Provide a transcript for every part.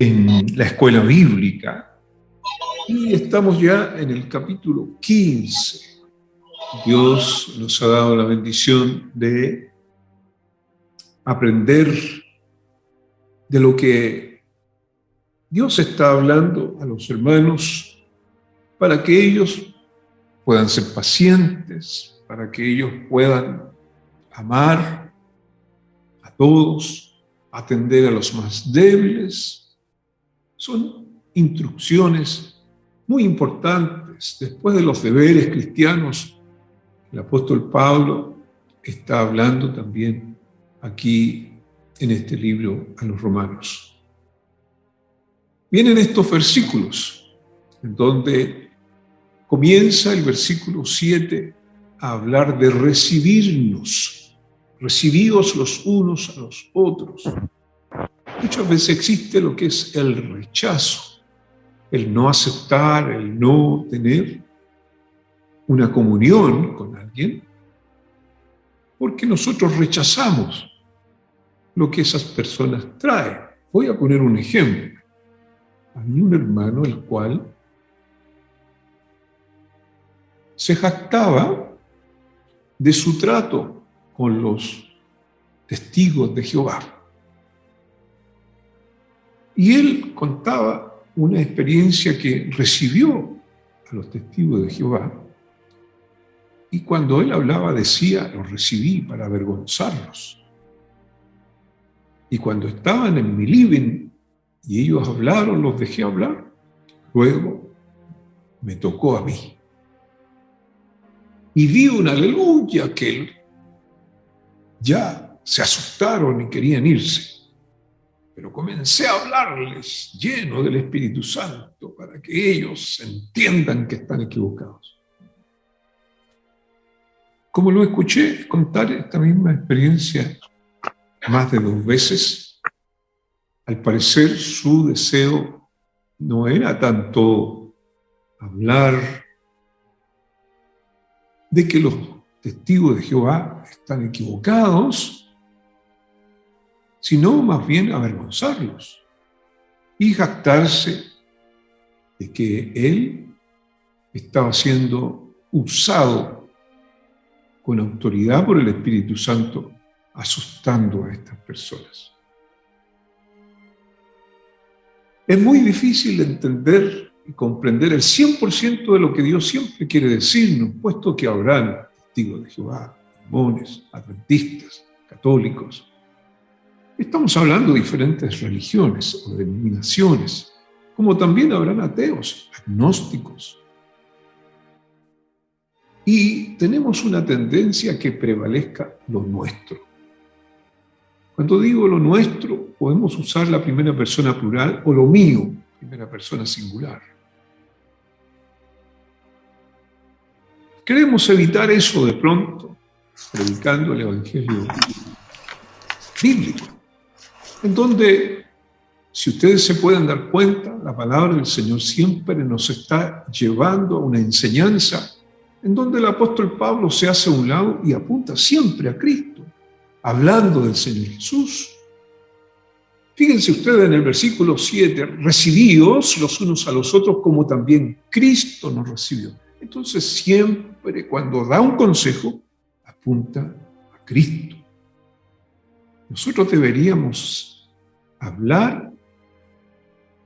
en la escuela bíblica y estamos ya en el capítulo 15. Dios nos ha dado la bendición de aprender de lo que Dios está hablando a los hermanos para que ellos puedan ser pacientes, para que ellos puedan amar a todos, atender a los más débiles. Son instrucciones muy importantes. Después de los deberes cristianos, el apóstol Pablo está hablando también aquí en este libro a los romanos. Vienen estos versículos en donde comienza el versículo 7 a hablar de recibirnos, recibidos los unos a los otros. Muchas veces existe lo que es el rechazo, el no aceptar, el no tener una comunión con alguien, porque nosotros rechazamos lo que esas personas traen. Voy a poner un ejemplo. Había un hermano el cual se jactaba de su trato con los testigos de Jehová. Y él contaba una experiencia que recibió a los testigos de Jehová. Y cuando él hablaba decía, los recibí para avergonzarlos. Y cuando estaban en mi living y ellos hablaron, los dejé hablar. Luego me tocó a mí. Y vi un aleluya que ya se asustaron y querían irse. Pero comencé a hablarles lleno del Espíritu Santo para que ellos entiendan que están equivocados. Como lo escuché contar esta misma experiencia más de 2 veces, al parecer su deseo no era tanto hablar de que los testigos de Jehová están equivocados, sino más bien avergonzarlos y jactarse de que él estaba siendo usado con autoridad por el Espíritu Santo, asustando a estas personas. Es muy difícil entender y comprender el 100% de lo que Dios siempre quiere decirnos, puesto que habrán testigos de Jehová, mormones, adventistas, católicos. Estamos hablando de diferentes religiones o denominaciones, como también habrán ateos, agnósticos. Y tenemos una tendencia a que prevalezca lo nuestro. Cuando digo lo nuestro, podemos usar la primera persona plural o lo mío, primera persona singular. Queremos evitar eso de pronto, predicando el Evangelio bíblico, en donde, si ustedes se pueden dar cuenta, la palabra del Señor siempre nos está llevando a una enseñanza en donde el apóstol Pablo se hace a un lado y apunta siempre a Cristo, hablando del Señor Jesús. Fíjense ustedes en el versículo 7, recibíos los unos a los otros como también Cristo nos recibió. Entonces siempre cuando da un consejo, apunta a Cristo. Nosotros deberíamos hablar,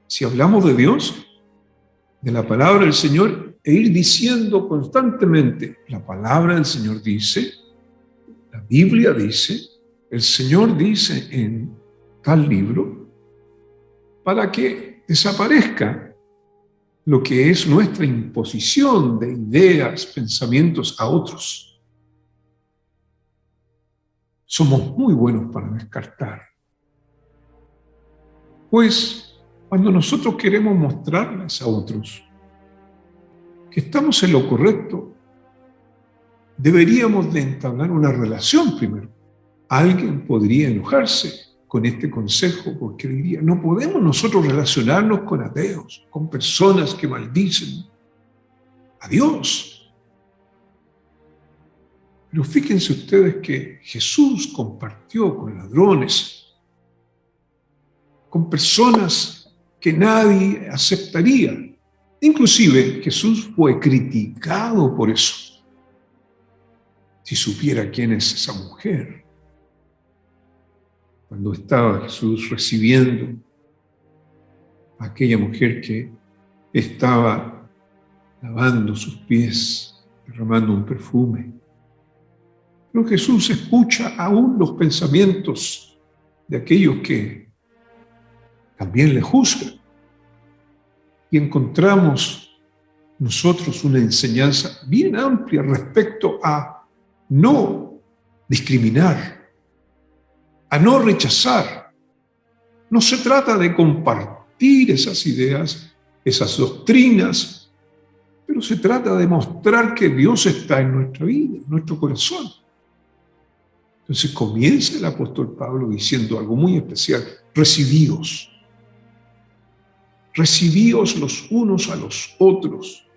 si hablamos de Dios, de la palabra del Señor, e ir diciendo constantemente, la palabra del Señor dice, la Biblia dice, el Señor dice en tal libro, para que desaparezca lo que es nuestra imposición de ideas, pensamientos a otros. Somos muy buenos para descartar. Pues cuando nosotros queremos mostrarles a otros que estamos en lo correcto, deberíamos de entablar una relación primero. Alguien podría enojarse con este consejo porque diría, no podemos nosotros relacionarnos con ateos, con personas que maldicen a Dios. Pero fíjense ustedes que Jesús compartió con ladrones, con personas que nadie aceptaría. Inclusive Jesús fue criticado por eso. Si supiera quién es esa mujer. Cuando estaba Jesús recibiendo a aquella mujer que estaba lavando sus pies, derramando un perfume. Pero Jesús escucha aún los pensamientos de aquellos que también le juzgan. Y encontramos nosotros una enseñanza bien amplia respecto a no discriminar, a no rechazar. No se trata de compartir esas ideas, esas doctrinas, pero se trata de mostrar que Dios está en nuestra vida, en nuestro corazón. Entonces comienza el apóstol Pablo diciendo algo muy especial: recibíos. Recibíos los unos a los otros.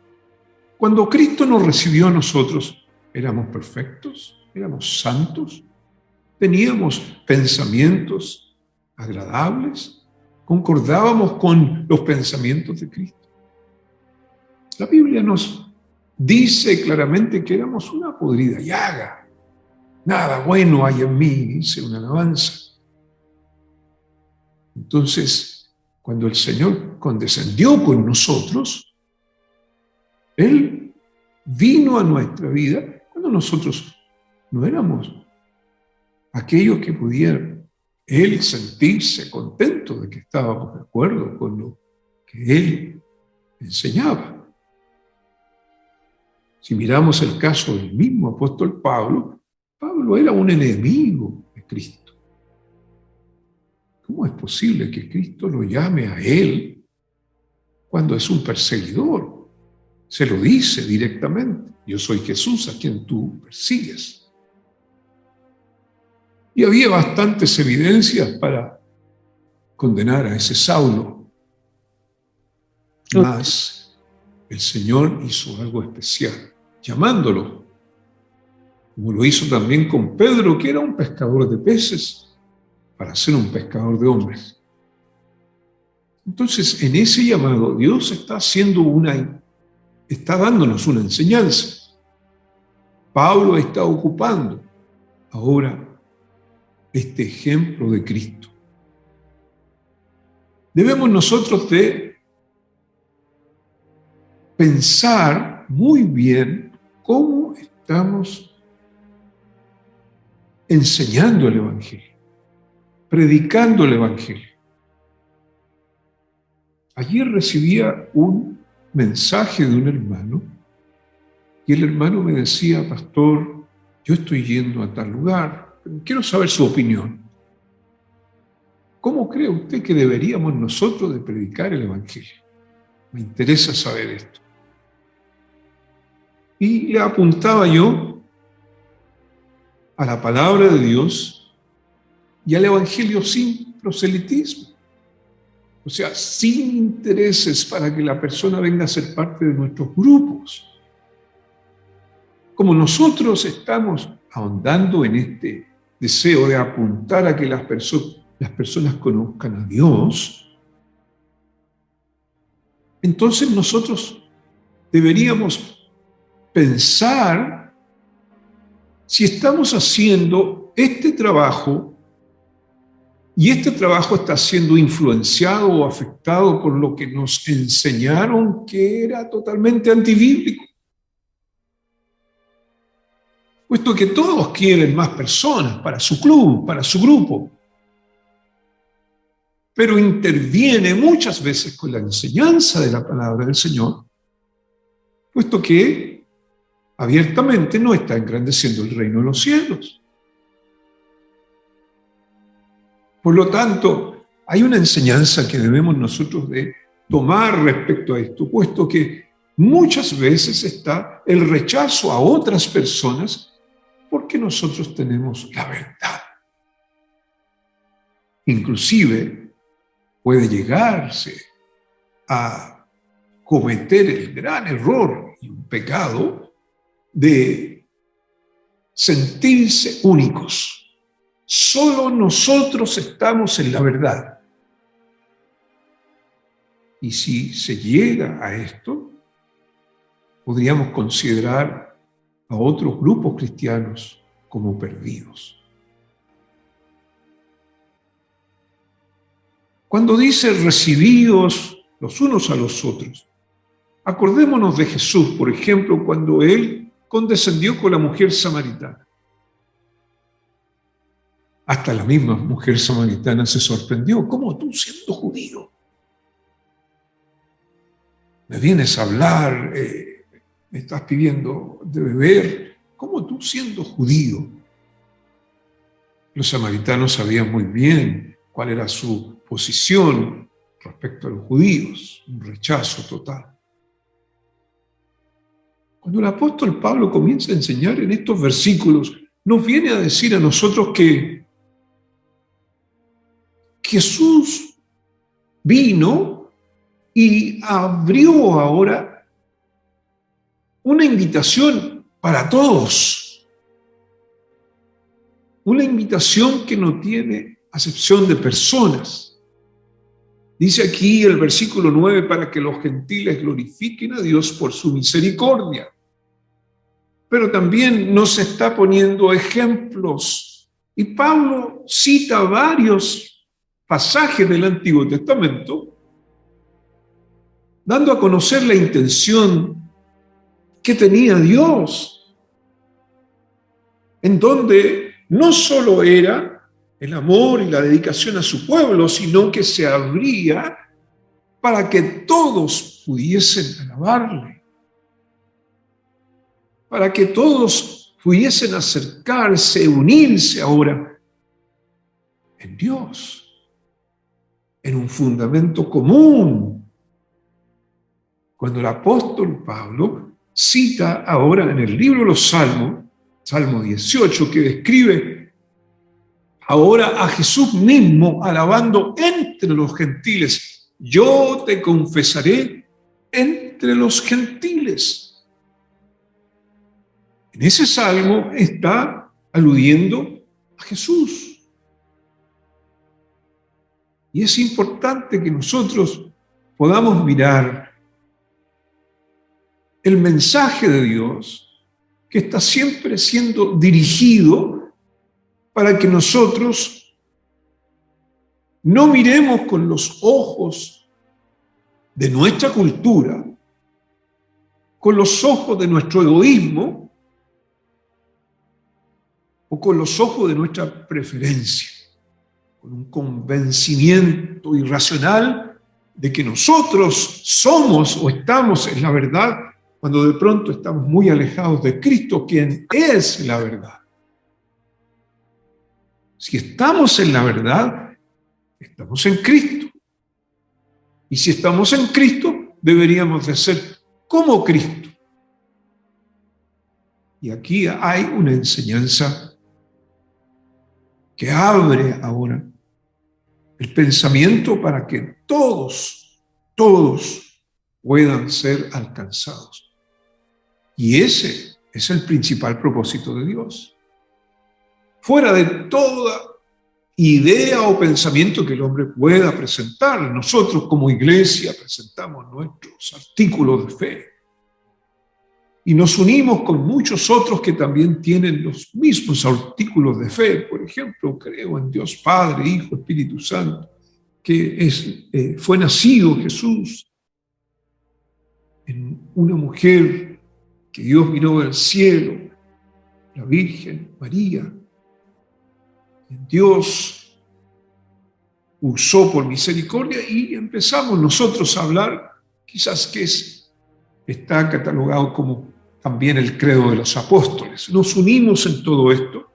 Cuando Cristo nos recibió a nosotros, ¿éramos perfectos? ¿Éramos santos? ¿Teníamos pensamientos agradables? ¿Concordábamos con los pensamientos de Cristo? La Biblia nos dice claramente que éramos una podrida llaga. Nada bueno hay en mí, dice una alabanza. Entonces, cuando el Señor condescendió con nosotros, Él vino a nuestra vida cuando nosotros no éramos aquellos que pudieran Él sentirse contento de que estábamos de acuerdo con lo que Él enseñaba. Si miramos el caso del mismo apóstol Pablo, Pablo era un enemigo de Cristo. ¿Cómo es posible que Cristo lo llame a él cuando es un perseguidor? Se lo dice directamente: yo soy Jesús a quien tú persigues. Y había bastantes evidencias para condenar a ese Saulo. Mas el Señor hizo algo especial, llamándolo, como lo hizo también con Pedro, que era un pescador de peces, para ser un pescador de hombres. Entonces, en ese llamado, Dios está dándonos una enseñanza. Pablo está ocupando ahora este ejemplo de Cristo. Debemos nosotros de pensar muy bien cómo estamos enseñando el Evangelio, predicando el Evangelio. Ayer recibía un mensaje de un hermano y el hermano me decía: pastor, yo estoy yendo a tal lugar, pero quiero saber su opinión. ¿Cómo cree usted que deberíamos nosotros de predicar el Evangelio? Me interesa saber esto. Y le apuntaba yo a la palabra de Dios y al Evangelio sin proselitismo. O sea, sin intereses para que la persona venga a ser parte de nuestros grupos. Como nosotros estamos ahondando en este deseo de apuntar a que las personas conozcan a Dios, entonces nosotros deberíamos pensar si estamos haciendo este trabajo y este trabajo está siendo influenciado o afectado por lo que nos enseñaron que era totalmente antibíblico. Puesto que todos quieren más personas para su club, para su grupo, pero interviene muchas veces con la enseñanza de la palabra del Señor, puesto que abiertamente no está engrandeciendo el reino de los cielos. Por lo tanto, hay una enseñanza que debemos nosotros de tomar respecto a esto, puesto que muchas veces está el rechazo a otras personas porque nosotros tenemos la verdad. Inclusive puede llegarse a cometer el gran error y un pecado de sentirse únicos. Solo nosotros estamos en la verdad. Y si se llega a esto, podríamos considerar a otros grupos cristianos como perdidos. Cuando dice recibíos los unos a los otros, acordémonos de Jesús, por ejemplo, cuando Él condescendió con la mujer samaritana. Hasta la misma mujer samaritana se sorprendió. ¿Cómo tú, siendo judío, me vienes a hablar, me estás pidiendo de beber? ¿Cómo tú, siendo judío? Los samaritanos sabían muy bien cuál era su posición respecto a los judíos, un rechazo total. Cuando el apóstol Pablo comienza a enseñar en estos versículos, nos viene a decir a nosotros que Jesús vino y abrió ahora una invitación para todos. Una invitación que no tiene acepción de personas. Dice aquí el versículo 9, para que los gentiles glorifiquen a Dios por su misericordia. Pero también nos está poniendo ejemplos. Y Pablo cita varios pasajes del Antiguo Testamento, dando a conocer la intención que tenía Dios, en donde no solo era el amor y la dedicación a su pueblo, sino que se abría para que todos pudiesen alabarle, para que todos pudiesen acercarse, unirse ahora en Dios, en un fundamento común. Cuando el apóstol Pablo cita ahora en el libro de los Salmos, Salmo 18, que describe ahora a Jesús mismo alabando entre los gentiles. Yo te confesaré entre los gentiles. En ese salmo está aludiendo a Jesús. Y es importante que nosotros podamos mirar el mensaje de Dios que está siempre siendo dirigido para que nosotros no miremos con los ojos de nuestra cultura, con los ojos de nuestro egoísmo o con los ojos de nuestra preferencia, con un convencimiento irracional de que nosotros somos o estamos en la verdad, cuando de pronto estamos muy alejados de Cristo, quien es la verdad. Si estamos en la verdad, estamos en Cristo. Y si estamos en Cristo, deberíamos de ser como Cristo. Y aquí hay una enseñanza que abre ahora el pensamiento para que todos puedan ser alcanzados. Y ese es el principal propósito de Dios. Fuera de toda idea o pensamiento que el hombre pueda presentar, nosotros como iglesia presentamos nuestros artículos de fe y nos unimos con muchos otros que también tienen los mismos artículos de fe. Por ejemplo, creo en Dios Padre, Hijo, Espíritu Santo, que fue nacido Jesús en una mujer que Dios miró del cielo, la Virgen María. Dios usó por misericordia y empezamos nosotros a hablar, quizás que está catalogado como también el credo de los apóstoles. Nos unimos en todo esto,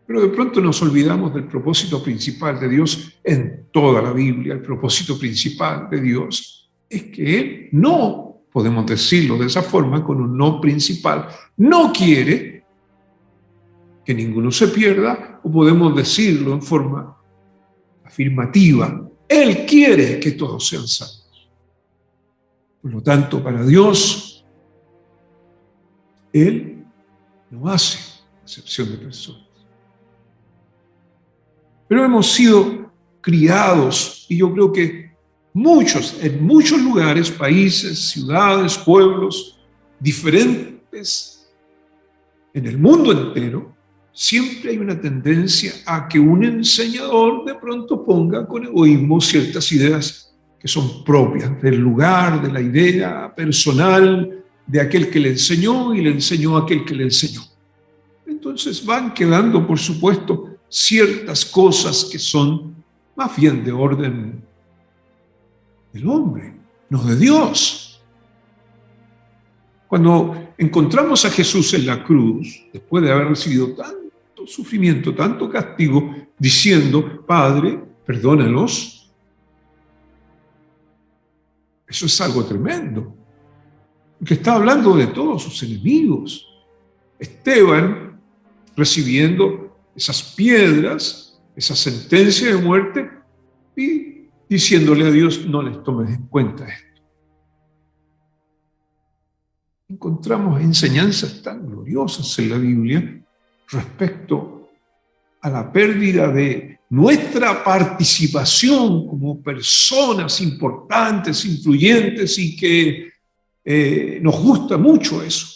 pero de pronto nos olvidamos del propósito principal de Dios en toda la Biblia. El propósito principal de Dios es que Él no, podemos decirlo de esa forma, con un no principal, no quiere que ninguno se pierda, o podemos decirlo en forma afirmativa, Él quiere que todos sean salvos. Por lo tanto, para Dios, Él no hace acepción de personas. Pero hemos sido criados, y yo creo que en muchos lugares, países, ciudades, pueblos diferentes en el mundo entero, siempre hay una tendencia a que un enseñador de pronto ponga con egoísmo ciertas ideas que son propias del lugar, de la idea personal de aquel que le enseñó y le enseñó a aquel que le enseñó. Entonces van quedando, por supuesto, ciertas cosas que son más bien de orden del hombre, no de Dios. Cuando encontramos a Jesús en la cruz, después de haber recibido tanto sufrimiento, tanto castigo, diciendo, Padre, perdónalos, eso es algo tremendo, porque está hablando de todos sus enemigos. Esteban, recibiendo esas piedras, esa sentencia de muerte, y diciéndole a Dios, no les tomes en cuenta esto. Encontramos enseñanzas tan gloriosas en la Biblia respecto a la pérdida de nuestra participación como personas importantes, influyentes, y que nos gusta mucho eso.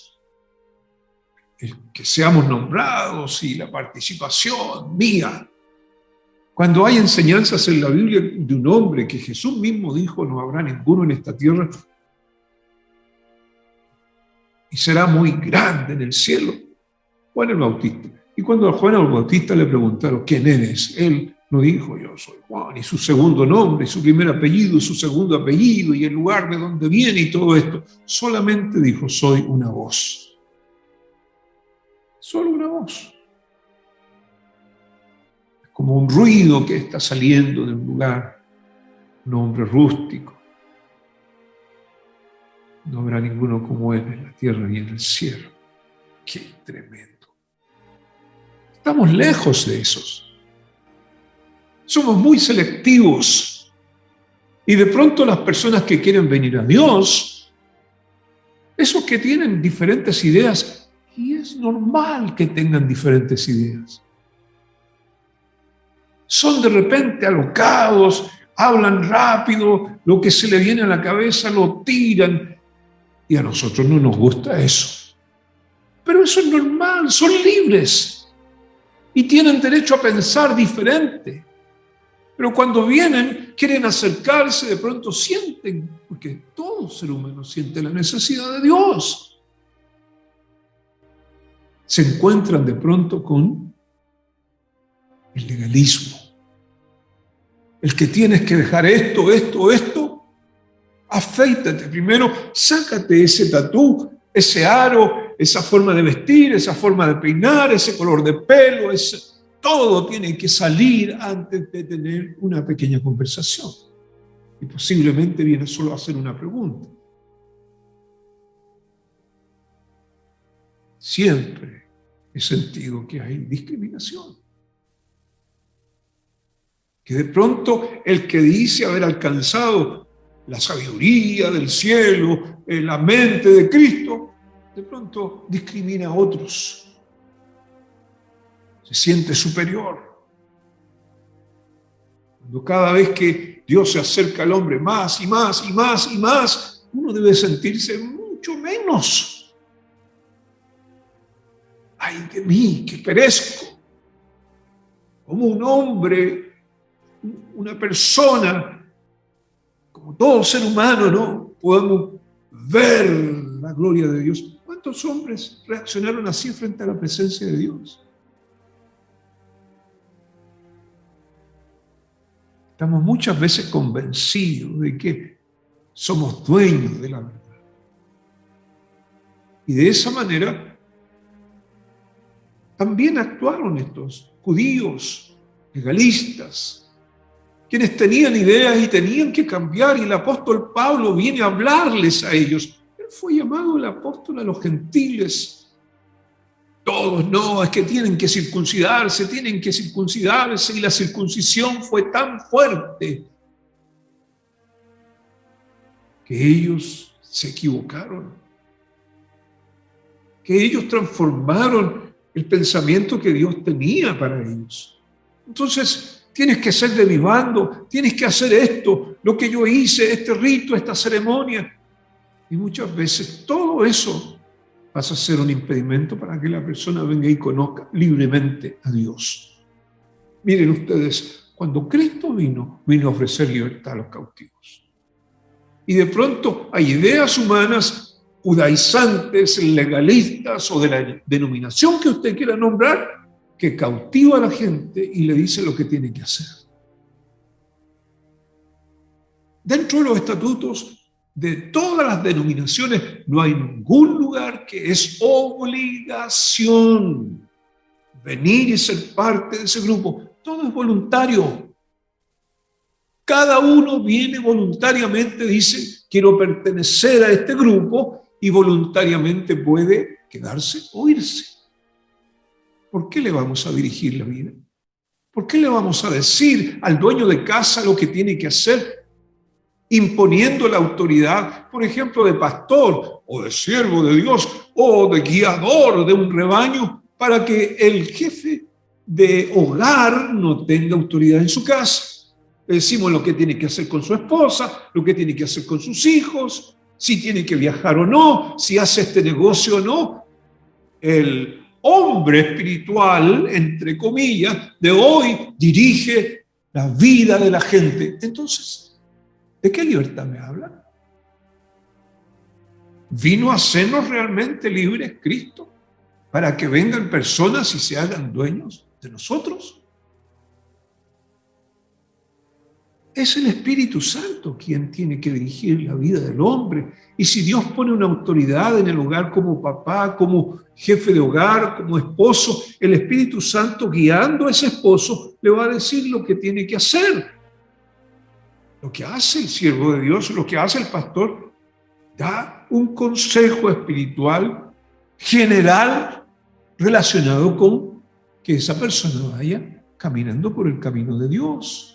El que seamos nombrados y la participación mía. Cuando hay enseñanzas en la Biblia de un hombre que Jesús mismo dijo, no habrá ninguno en esta tierra y será muy grande en el cielo, Juan el Bautista. Y cuando a Juan el Bautista le preguntaron, ¿quién eres? Él no dijo, yo soy Juan, y su segundo nombre, y su primer apellido, y su segundo apellido, y el lugar de donde viene y todo esto. Solamente dijo, soy una voz. Solo una voz. Es como un ruido que está saliendo de un lugar, un hombre rústico. No habrá ninguno como él en la tierra ni en el cielo. ¡Qué tremendo! Estamos lejos de esos. Somos muy selectivos. Y de pronto las personas que quieren venir a Dios, esos que tienen diferentes ideas, y es normal que tengan diferentes ideas, son de repente alocados, hablan rápido, lo que se le viene a la cabeza lo tiran, y a nosotros no nos gusta eso. Pero eso es normal, son libres y tienen derecho a pensar diferente. Pero cuando vienen, quieren acercarse, de pronto sienten, porque todo ser humano siente la necesidad de Dios. Se encuentran de pronto con el legalismo. El que tienes que dejar esto, afeítate primero, sácate ese tatú, ese aro, esa forma de vestir, esa forma de peinar, ese color de pelo, todo tiene que salir antes de tener una pequeña conversación. Y posiblemente viene solo a hacer una pregunta. Siempre he sentido que hay discriminación. Que de pronto el que dice haber alcanzado la sabiduría del cielo, la mente de Cristo, de pronto discrimina a otros. Se siente superior. Cuando cada vez que Dios se acerca al hombre más y más y más y más, uno debe sentirse mucho menos. ¡Ay de mí, que perezco! Como un hombre, una persona, como todo ser humano, ¿no? Podemos ver la gloria de Dios. ¿Cuántos hombres reaccionaron así frente a la presencia de Dios? Estamos muchas veces convencidos de que somos dueños de la verdad. Y de esa manera también actuaron estos judíos legalistas, quienes tenían ideas y tenían que cambiar, y el apóstol Pablo viene a hablarles a ellos. Él fue llamado el apóstol a los gentiles. Todos, no, es que tienen que circuncidarse, y la circuncisión fue tan fuerte que ellos se equivocaron, que ellos transformaron el pensamiento que Dios tenía para ellos. Entonces, tienes que ser de mi bando, tienes que hacer esto, lo que yo hice, este rito, esta ceremonia. Y muchas veces todo eso pasa a ser un impedimento para que la persona venga y conozca libremente a Dios. Miren ustedes, cuando Cristo vino a ofrecer libertad a los cautivos. Y de pronto hay ideas humanas, judaizantes, legalistas o de la denominación que usted quiera nombrar, que cautiva a la gente y le dice lo que tiene que hacer. Dentro de los estatutos de todas las denominaciones no hay ningún lugar que es obligación venir y ser parte de ese grupo. Todo es voluntario. Cada uno viene voluntariamente, dice, quiero pertenecer a este grupo, y voluntariamente puede quedarse o irse. ¿Por qué le vamos a dirigir la vida? ¿Por qué le vamos a decir al dueño de casa lo que tiene que hacer? Imponiendo la autoridad, por ejemplo, de pastor o de siervo de Dios o de guiador de un rebaño, para que el jefe de hogar no tenga autoridad en su casa. Le decimos lo que tiene que hacer con su esposa, lo que tiene que hacer con sus hijos, si tiene que viajar o no, si hace este negocio o no. El hombre espiritual, entre comillas, de hoy dirige la vida de la gente. Entonces, ¿de qué libertad me habla? ¿Vino a hacernos realmente libres Cristo para que vengan personas y se hagan dueños de nosotros? Es el Espíritu Santo quien tiene que dirigir la vida del hombre. Y si Dios pone una autoridad en el hogar como papá, como jefe de hogar, como esposo, el Espíritu Santo guiando a ese esposo le va a decir lo que tiene que hacer. Lo que hace el siervo de Dios, lo que hace el pastor, da un consejo espiritual general relacionado con que esa persona vaya caminando por el camino de Dios.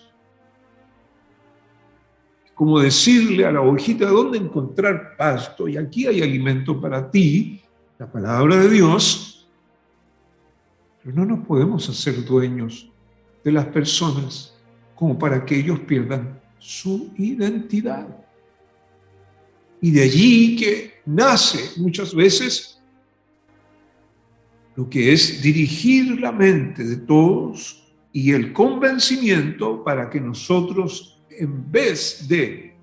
Como decirle a la ovejita dónde encontrar pasto, y aquí hay alimento para ti, la palabra de Dios. Pero no nos podemos hacer dueños de las personas como para que ellos pierdan su identidad. Y de allí que nace muchas veces lo que es dirigir la mente de todos y el convencimiento para que nosotros, en vez de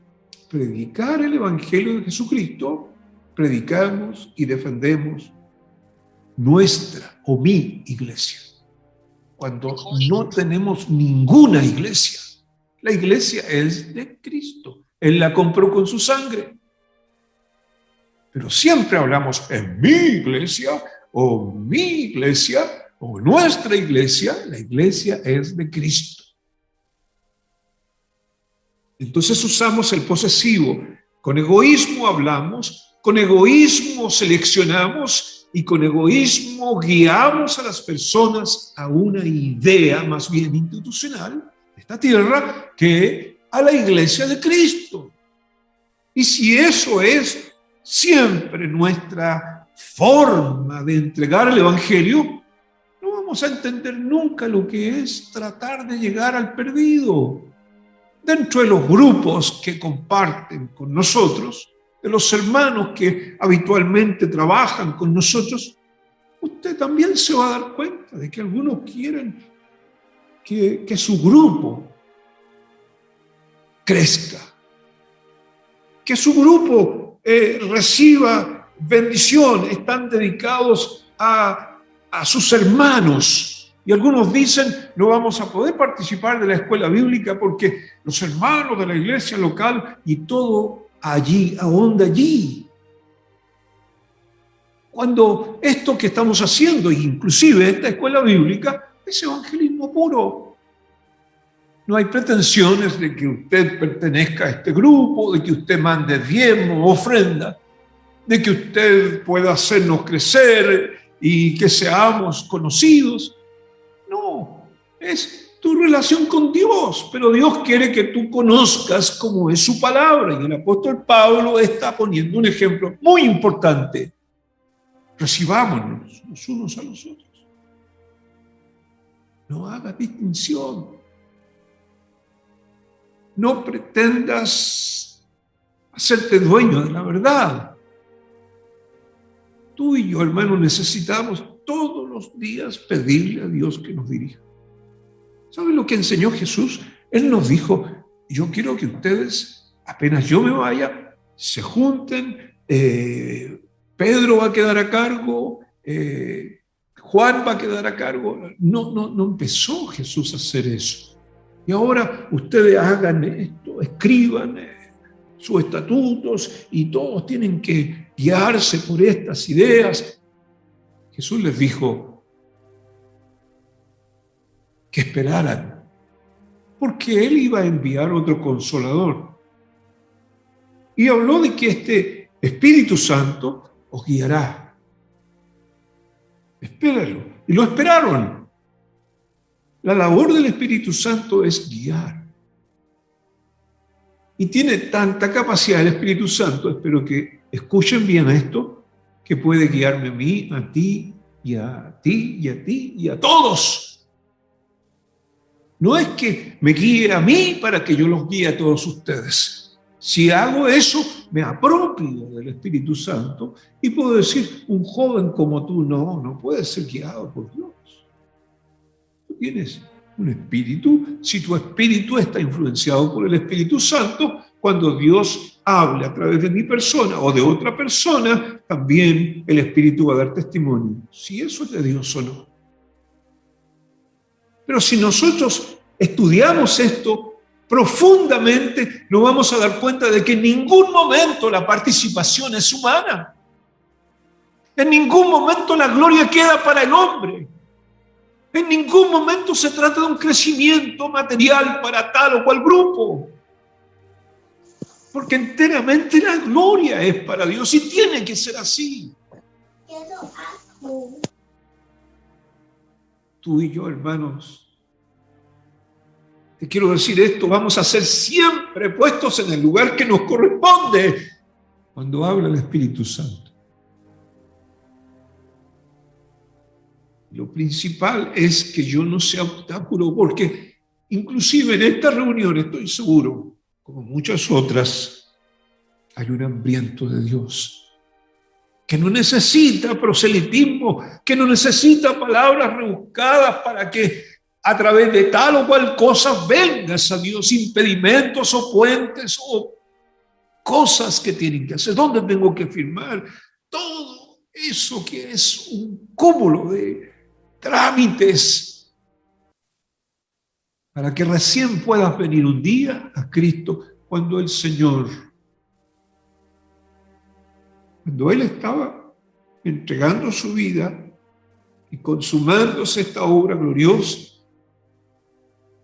predicar el Evangelio de Jesucristo, predicamos y defendemos nuestra o mi iglesia. Cuando no tenemos ninguna iglesia, la iglesia es de Cristo. Él la compró con su sangre. Pero siempre hablamos en mi iglesia o nuestra iglesia. La iglesia es de Cristo. Entonces usamos el posesivo. Con egoísmo hablamos, con egoísmo seleccionamos y con egoísmo guiamos a las personas a una idea más bien institucional de esta tierra que a la iglesia de Cristo. Y si eso es siempre nuestra forma de entregar el Evangelio, no vamos a entender nunca lo que es tratar de llegar al perdido. Dentro de los grupos que comparten con nosotros, de los hermanos que habitualmente trabajan con nosotros, usted también se va a dar cuenta de que algunos quieren que su grupo crezca, que su grupo reciba bendición, están dedicados a sus hermanos. Y algunos dicen, no vamos a poder participar de la escuela bíblica porque los hermanos de la iglesia local y todo allí, ahonda allí. Cuando esto que estamos haciendo, inclusive esta escuela bíblica, es evangelismo puro. No hay pretensiones de que usted pertenezca a este grupo, de que usted mande diezmo, ofrenda, de que usted pueda hacernos crecer y que seamos conocidos. No, es tu relación con Dios, pero Dios quiere que tú conozcas cómo es su palabra. Y el apóstol Pablo está poniendo un ejemplo muy importante. Recibámonos los unos a los otros. No hagas distinción. No pretendas hacerte dueño de la verdad. Tú y yo, hermano, necesitamos todos los días pedirle a Dios que nos dirija. ¿Saben lo que enseñó Jesús? Él nos dijo, yo quiero que ustedes, apenas yo me vaya, se junten, Pedro va a quedar a cargo, Juan va a quedar a cargo. No empezó Jesús a hacer eso. Y ahora ustedes hagan esto, escriban sus estatutos y todos tienen que guiarse por estas ideas. Jesús les dijo que esperaran, porque Él iba a enviar otro consolador. Y habló de que este Espíritu Santo os guiará. Espérenlo. Y lo esperaron. La labor del Espíritu Santo es guiar. Y tiene tanta capacidad el Espíritu Santo, espero que escuchen bien esto, que puede guiarme a mí, a ti, y a ti, y a ti, y a todos. No es que me guíe a mí para que yo los guíe a todos ustedes. Si hago eso, me apropio del Espíritu Santo y puedo decir, un joven como tú no puede ser guiado por Dios. Tú tienes un espíritu. Si tu espíritu está influenciado por el Espíritu Santo, cuando Dios hable a través de mi persona o de otra persona, también el Espíritu va a dar testimonio, si eso es de Dios o no. Pero si nosotros estudiamos esto profundamente, nos vamos a dar cuenta de que en ningún momento la participación es humana. En ningún momento la gloria queda para el hombre. En ningún momento se trata de un crecimiento material para tal o cual grupo. Porque enteramente la gloria es para Dios y tiene que ser así. Tú y yo, hermanos, te quiero decir esto, vamos a ser siempre puestos en el lugar que nos corresponde cuando habla el Espíritu Santo. Lo principal es que yo no sea obstáculo, porque inclusive en esta reunión estoy seguro, como muchas otras, hay un hambriento de Dios que no necesita proselitismo, que no necesita palabras rebuscadas para que a través de tal o cual cosa vengas a Dios, impedimentos o puentes o cosas que tienen que hacer, dónde tengo que firmar, todo eso que es un cúmulo de trámites para que recién puedas venir un día a Cristo cuando el Señor, cuando Él estaba entregando su vida y consumándose esta obra gloriosa,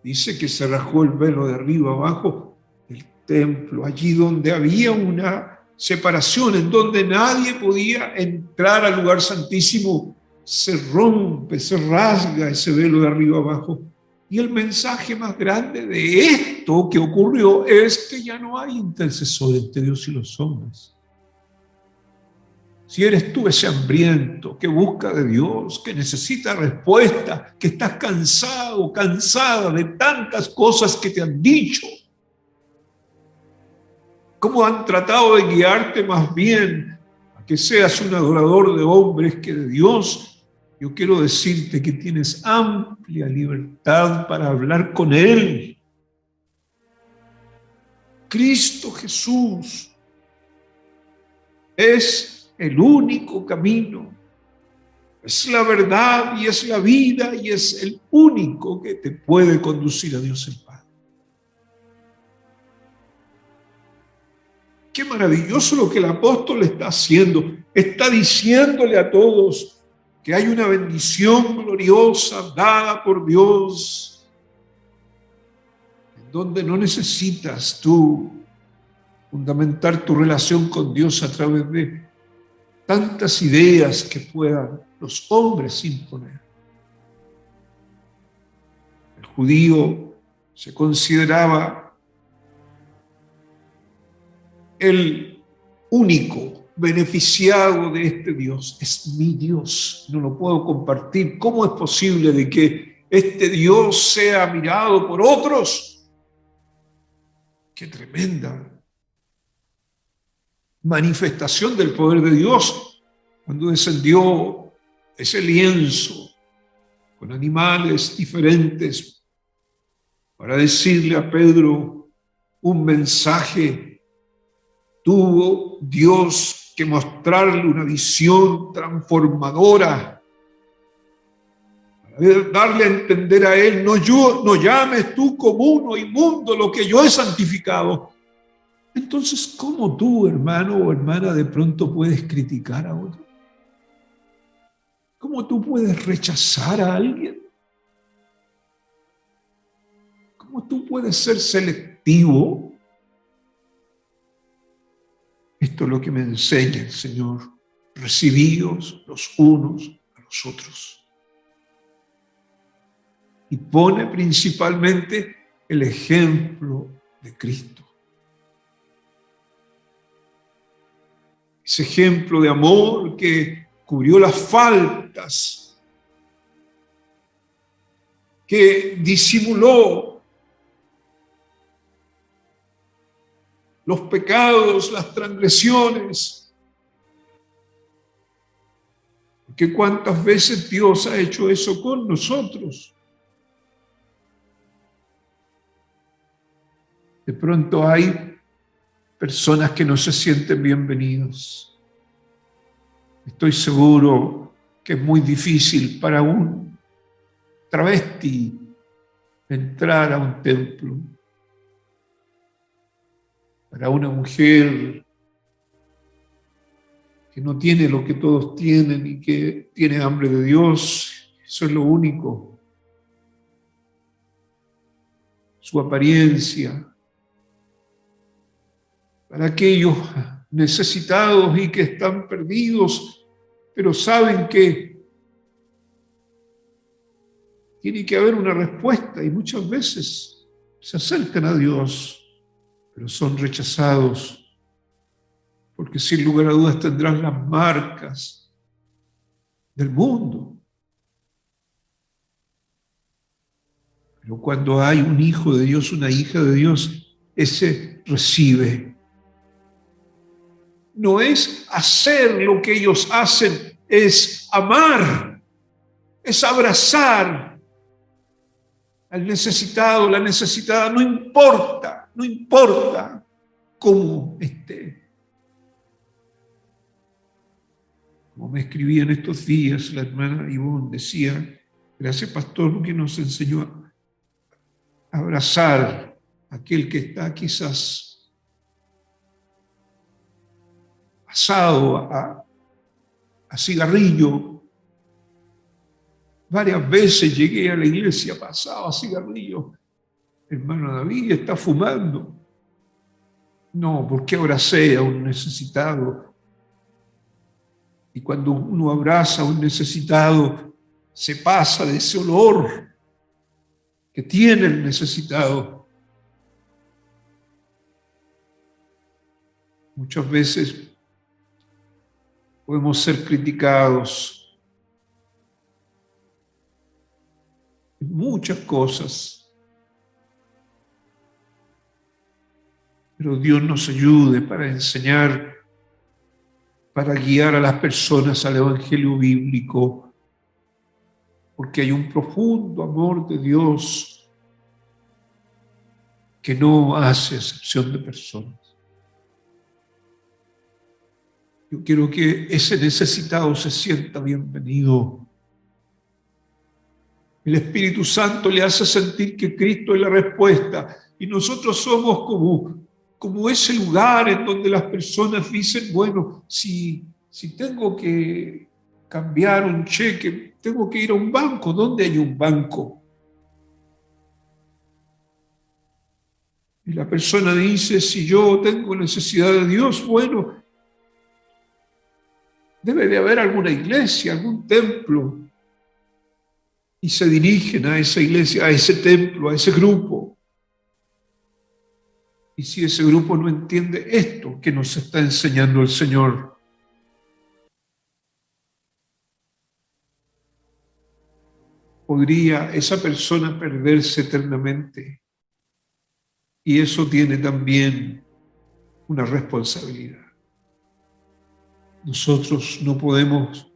dice que se rasgó el velo de arriba abajo del templo, allí donde había una separación, en donde nadie podía entrar al lugar santísimo. Se rompe, se rasga ese velo de arriba abajo. Y el mensaje más grande de esto que ocurrió es que ya no hay intercesor entre Dios y los hombres. Si eres tú ese hambriento que busca de Dios, que necesita respuesta, que estás cansado, cansada de tantas cosas que te han dicho, cómo han tratado de guiarte más bien a que seas un adorador de hombres que de Dios, yo quiero decirte que tienes amplia libertad para hablar con Él. Cristo Jesús es el único camino, es la verdad y es la vida y es el único que te puede conducir a Dios el Padre. Qué maravilloso lo que el apóstol está haciendo. Está diciéndole a todos que hay una bendición gloriosa dada por Dios, en donde no necesitas tú fundamentar tu relación con Dios a través de tantas ideas que puedan los hombres imponer. El judío se consideraba el único beneficiado de este Dios. Es mi Dios, no lo puedo compartir. ¿Cómo es posible de que este Dios sea mirado por otros? Qué tremenda manifestación del poder de Dios cuando descendió ese lienzo con animales diferentes para decirle a Pedro un mensaje. Tuvo Dios que mostrarle una visión transformadora para darle a entender a él: no llames tú común o inmundo lo que yo he santificado. Entonces, ¿cómo tú, hermano o hermana, de pronto puedes criticar a otro? ¿Cómo tú puedes rechazar a alguien? ¿Cómo tú puedes ser selectivo? Esto es lo que me enseña el Señor. Recibíos los unos a los otros. Y pone principalmente el ejemplo de Cristo. Ese ejemplo de amor que cubrió las faltas, que disimuló los pecados, las transgresiones. Porque cuántas veces Dios ha hecho eso con nosotros. De pronto hay personas que no se sienten bienvenidos. Estoy seguro que es muy difícil para un travesti entrar a un templo, para una mujer que no tiene lo que todos tienen y que tiene hambre de Dios. Eso es lo único. Su apariencia. Para aquellos necesitados y que están perdidos, pero saben que tiene que haber una respuesta y muchas veces se acercan a Dios, pero son rechazados porque sin lugar a dudas tendrán las marcas del mundo. Pero cuando hay un hijo de Dios, una hija de Dios, ese recibe. No es hacer lo que ellos hacen, es amar, es abrazar al necesitado, la necesitada, no importa cómo esté. Como me escribía en estos días la hermana Ivonne, decía: gracias, pastor, que nos enseñó a abrazar a aquel que está quizás pasado a cigarrillo. Varias veces llegué a la iglesia pasado a cigarrillo. Hermano David está fumando. No, porque abracé a un necesitado. Y cuando uno abraza a un necesitado, se pasa de ese olor que tiene el necesitado. Muchas veces podemos ser criticados en muchas cosas, pero Dios nos ayude para enseñar, para guiar a las personas al evangelio bíblico, porque hay un profundo amor de Dios que no hace excepción de personas. Yo quiero que ese necesitado se sienta bienvenido. El Espíritu Santo le hace sentir que Cristo es la respuesta y nosotros somos como ese lugar en donde las personas dicen: bueno, si tengo que cambiar un cheque, tengo que ir a un banco. ¿Dónde hay un banco? Y la persona dice: si yo tengo necesidad de Dios, bueno, debe de haber alguna iglesia, algún templo. Y se dirigen a esa iglesia, a ese templo, a ese grupo. Y si ese grupo no entiende esto que nos está enseñando el Señor, podría esa persona perderse eternamente. Y eso tiene también una responsabilidad. Nosotros no podemos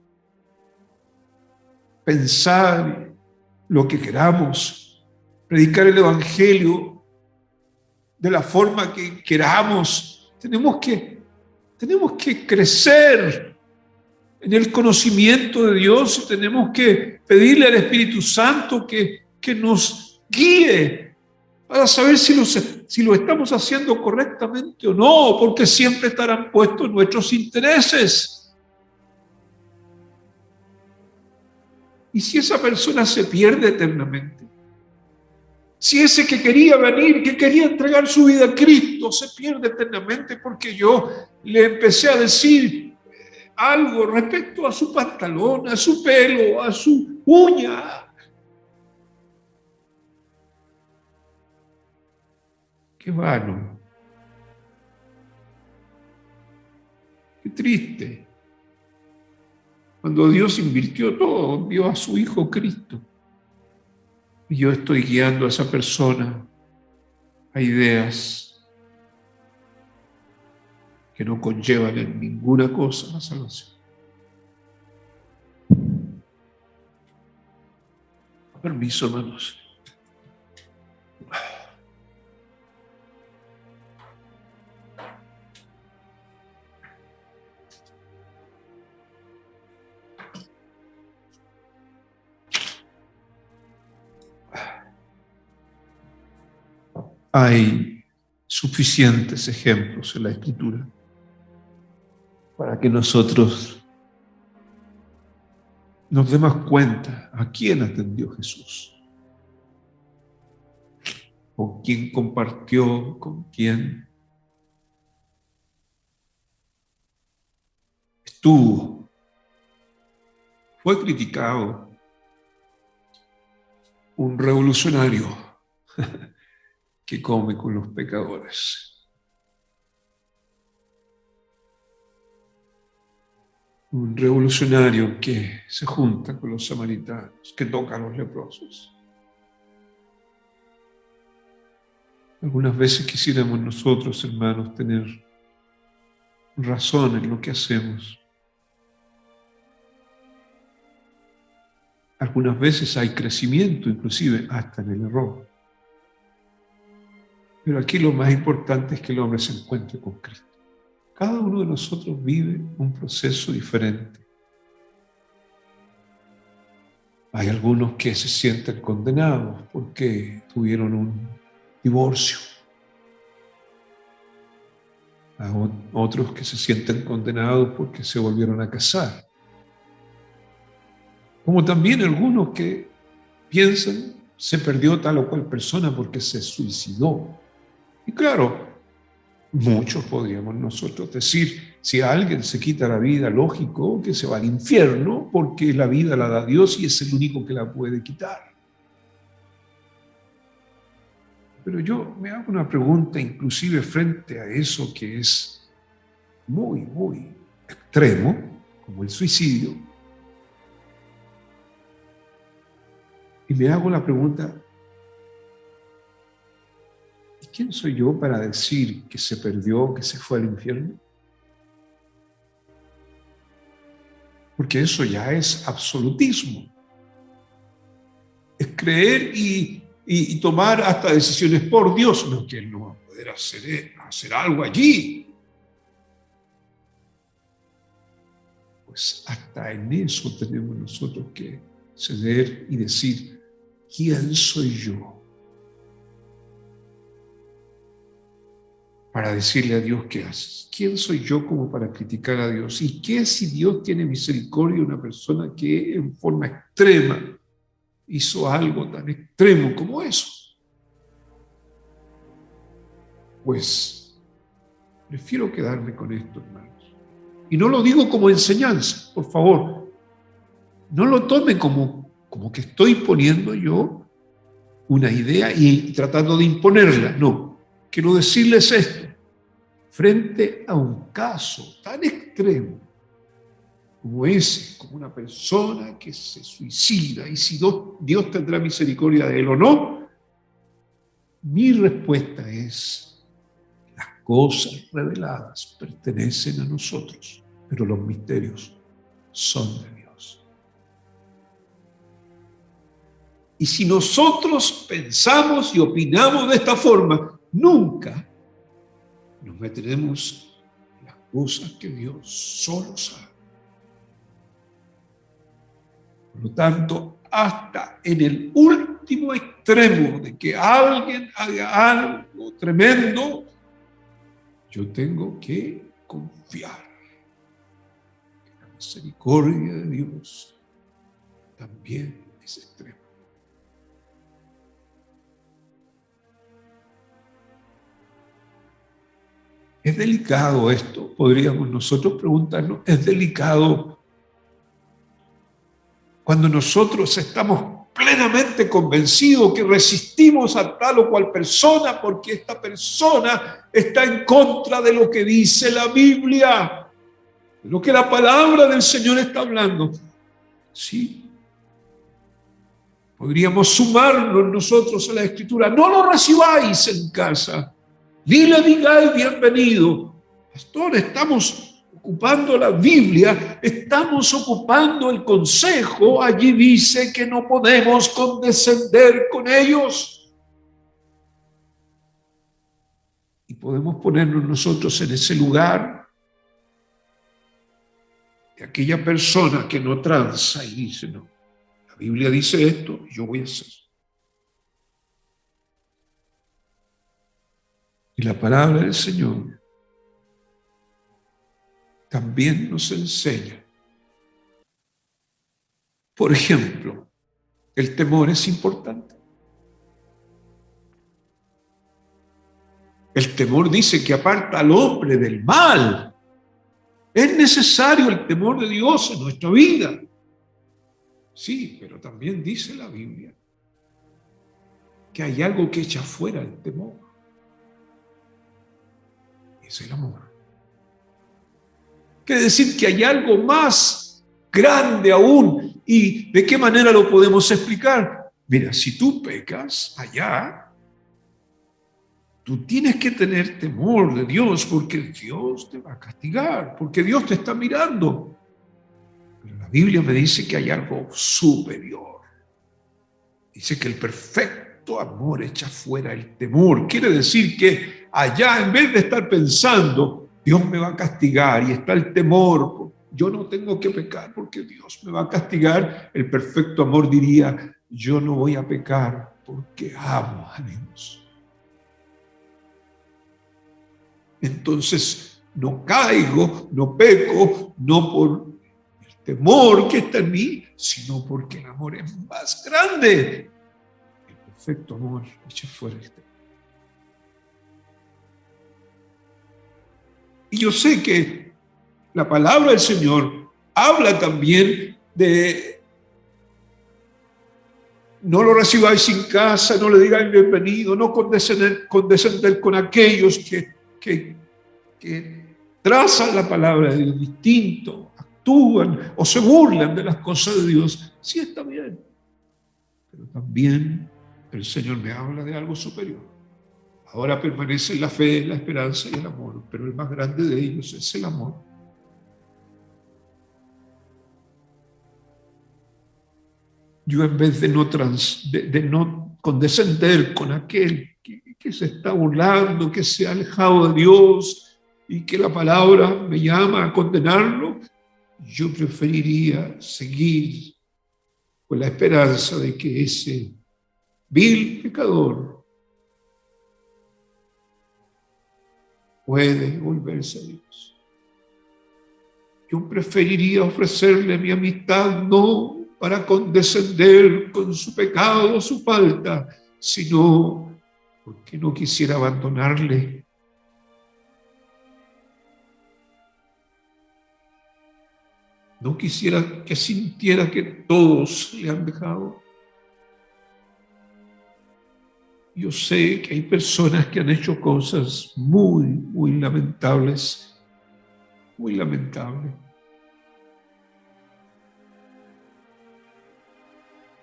pensar lo que queramos, predicar el Evangelio de la forma que queramos. Tenemos que crecer en el conocimiento de Dios y tenemos que pedirle al Espíritu Santo que nos guíe para saber si lo estamos haciendo correctamente o no, porque siempre estarán puestos nuestros intereses. ¿Y si esa persona se pierde eternamente? Si ese que quería venir, que quería entregar su vida a Cristo, se pierde eternamente porque yo le empecé a decir algo respecto a su pantalón, a su pelo, a su uña. Qué vano. Qué triste. Cuando Dios invirtió todo, envió a su Hijo Cristo. Y yo estoy guiando a esa persona a ideas que no conllevan en ninguna cosa la salvación. Permiso, hermanos. Hay suficientes ejemplos en la Escritura para que nosotros nos demos cuenta a quién atendió Jesús, con quién compartió, con quién estuvo. Fue criticado un revolucionario que come con los pecadores. Un revolucionario que se junta con los samaritanos, que toca a los leprosos. Algunas veces quisiéramos nosotros, hermanos, tener razón en lo que hacemos. Algunas veces hay crecimiento, inclusive hasta en el error. Pero aquí lo más importante es que el hombre se encuentre con Cristo. Cada uno de nosotros vive un proceso diferente. Hay algunos que se sienten condenados porque tuvieron un divorcio. Hay otros que se sienten condenados porque se volvieron a casar. Como también algunos que piensan se perdió tal o cual persona porque se suicidó. Y claro, muchos podríamos nosotros decir, si alguien se quita la vida, lógico que se va al infierno porque la vida la da Dios y es el único que la puede quitar. Pero yo me hago una pregunta inclusive frente a eso que es muy, muy extremo, como el suicidio. Y me hago la pregunta, ¿y quién soy yo para decir que se perdió, que se fue al infierno? Porque eso ya es absolutismo. Es creer y tomar hasta decisiones por Dios, no que Él no va a poder hacer algo allí. Pues hasta en eso tenemos nosotros que ceder y decir, ¿quién soy yo para decirle a Dios qué haces? ¿Quién soy yo como para criticar a Dios? ¿Y qué si Dios tiene misericordia de una persona que en forma extrema hizo algo tan extremo como eso? Pues prefiero quedarme con esto, hermanos. Y no lo digo como enseñanza, por favor. No lo tome como que estoy poniendo yo una idea y tratando de imponerla. No, quiero decirles esto. Frente a un caso tan extremo como ese, como una persona que se suicida, y si Dios tendrá misericordia de él o no, Mi respuesta es: las cosas reveladas pertenecen a nosotros, pero los misterios son de Dios. Y si nosotros pensamos y opinamos de esta forma, nunca nos meteremos en las cosas que Dios solo sabe. Por lo tanto, hasta en el último extremo de que alguien haga algo tremendo, yo tengo que confiar que la misericordia de Dios también es extrema. Es delicado esto, podríamos nosotros preguntarnos, es delicado cuando nosotros estamos plenamente convencidos que resistimos a tal o cual persona porque esta persona está en contra de lo que dice la Biblia, de lo que la palabra del Señor está hablando. Sí, podríamos sumarnos nosotros a la Escritura. No lo recibáis en casa, ni le digáis bienvenido. Pastor, estamos ocupando la Biblia, estamos ocupando el consejo. Allí dice que no podemos condescender con ellos. Y podemos ponernos nosotros en ese lugar de aquella persona que no tranza y dice: no, la Biblia dice esto, yo voy a hacer. Y la palabra del Señor también nos enseña. Por ejemplo, el temor es importante. El temor dice que aparta al hombre del mal. Es necesario el temor de Dios en nuestra vida. Sí, pero también dice la Biblia que hay algo que echa fuera el temor. Es el amor. Quiere decir que hay algo más grande aún. ¿Y de qué manera lo podemos explicar? Mira, si tú pecas allá, tú tienes que tener temor de Dios porque Dios te va a castigar, porque Dios te está mirando. Pero la Biblia me dice que hay algo superior. Dice que el perfecto amor echa fuera el temor. Quiere decir que allá, en vez de estar pensando, Dios me va a castigar y está el temor, yo no tengo que pecar porque Dios me va a castigar, el perfecto amor diría: yo no voy a pecar porque amo a Dios. Entonces no caigo, no peco, no por el temor que está en mí, sino porque el amor es más grande. El perfecto amor echa fuera el temor. Y yo sé que la palabra del Señor habla también de: no lo recibáis sin casa, no le digáis bienvenido, no condescender con aquellos que trazan la palabra de Dios distinto, actúan o se burlan de las cosas de Dios. Sí, está bien, pero también el Señor me habla de algo superior. Ahora permanecen la fe, la esperanza y el amor, pero el más grande de ellos es el amor. Yo, en vez de no condescender con aquel que se está burlando, que se ha alejado de Dios y que la palabra me llama a condenarlo, yo preferiría seguir con la esperanza de que ese vil pecador puede volverse a Dios. Yo preferiría ofrecerle mi amistad no para condescender con su pecado o su falta, sino porque no quisiera abandonarle. No quisiera que sintiera que todos le han dejado. Yo sé que hay personas que han hecho cosas muy, muy lamentables, muy lamentables.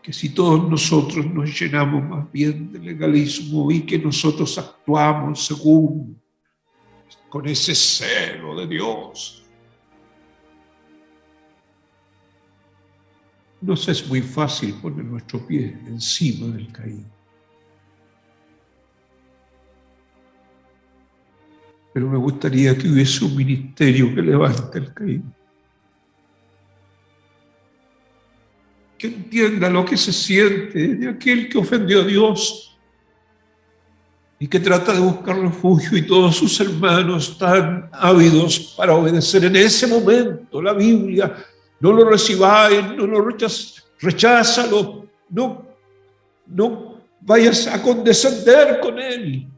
que si todos nosotros nos llenamos más bien de legalismo y que nosotros actuamos según, con ese celo de Dios, nos es muy fácil poner nuestro pie encima del caído. Pero me gustaría que hubiese un ministerio que levante el caído, que entienda lo que se siente de aquel que ofendió a Dios y que trata de buscar refugio, y todos sus hermanos están ávidos para obedecer en ese momento la Biblia. No lo recibáis, no lo recházalo, no vayas a condescender con él.